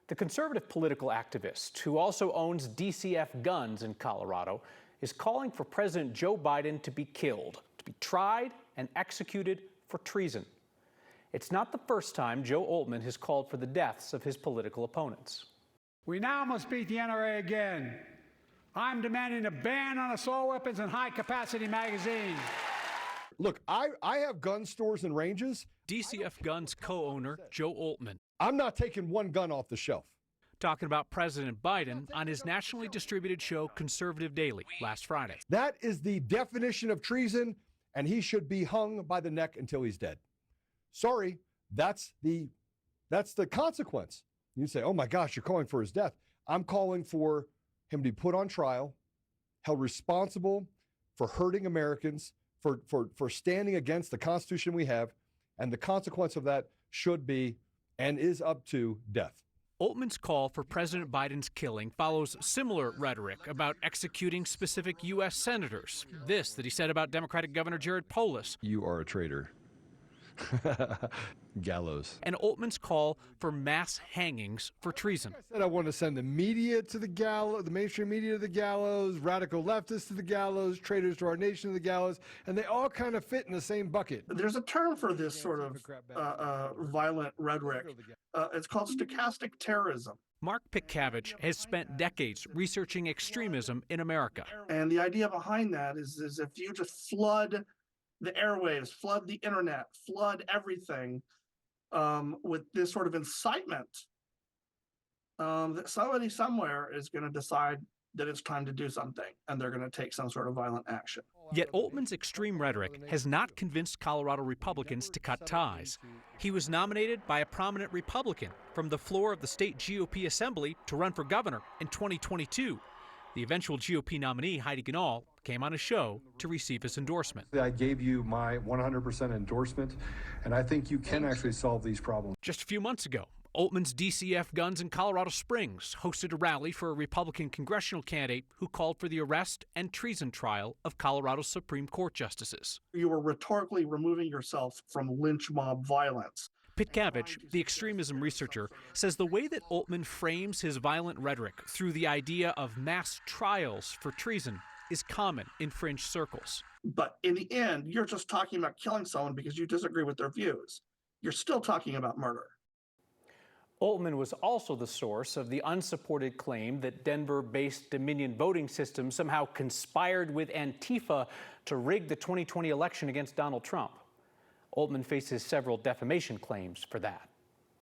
The conservative political activist, who also owns DCF Guns in Colorado, is calling for President Joe Biden to be killed, to be tried and executed for treason. It's not the first time Joe Oltmann has called for the deaths of his political opponents. We now must beat the NRA again. I'm demanding a ban on assault weapons and high-capacity magazines. Look, I have gun stores and ranges. DCF Guns co-owner Joe Oltmann. I'm not taking one gun off the shelf. Talking about President Biden on his nationally distributed show Conservative Daily last Friday. That is the definition of treason, and he should be hung by the neck until he's dead. Sorry, that's the consequence. You say, oh my gosh, you're calling for his death. I'm calling for him to be put on trial, held responsible for hurting Americans, for standing against the Constitution we have, and the consequence of that should be and is up to death. Oltmann's call for President Biden's killing follows similar rhetoric about executing specific U.S. senators. This that he said about Democratic Governor Jared Polis. You are a traitor. Gallows. And Oltmann's call for mass hangings for treason. I said I want to send the media to the gallows, the mainstream media to the gallows, radical leftists to the gallows, traitors to our nation to the gallows, and they all kind of fit in the same bucket. There's a term for this sort of violent rhetoric. It's called stochastic terrorism. Mark Pitkavich has spent decades researching extremism in America. And the idea behind that is if you just flood the airwaves, flood the internet, flood everything with this sort of incitement, that somebody somewhere is going to decide that it's time to do something, and they're going to take some sort of violent action. Yet Oltmann's extreme rhetoric has not convinced Colorado Republicans to cut ties. He was nominated by a prominent Republican from the floor of the state GOP assembly to run for governor in 2022. The eventual GOP nominee, Heidi Ganahl, came on a show to receive his endorsement. I gave you my 100% endorsement, and I think you can actually solve these problems. Just a few months ago, Oltmann's DCF Guns in Colorado Springs hosted a rally for a Republican congressional candidate who called for the arrest and treason trial of Colorado's Supreme Court justices. You were rhetorically removing yourself from lynch mob violence. Pitkavich, the extremism researcher, says the way that Oltmann frames his violent rhetoric through the idea of mass trials for treason is common in fringe circles. But in the end, you're just talking about killing someone because you disagree with their views. You're still talking about murder. Oltmann was also the source of the unsupported claim that Denver-based Dominion voting systems somehow conspired with Antifa to rig the 2020 election against Donald Trump. Oltmann faces several defamation claims for that.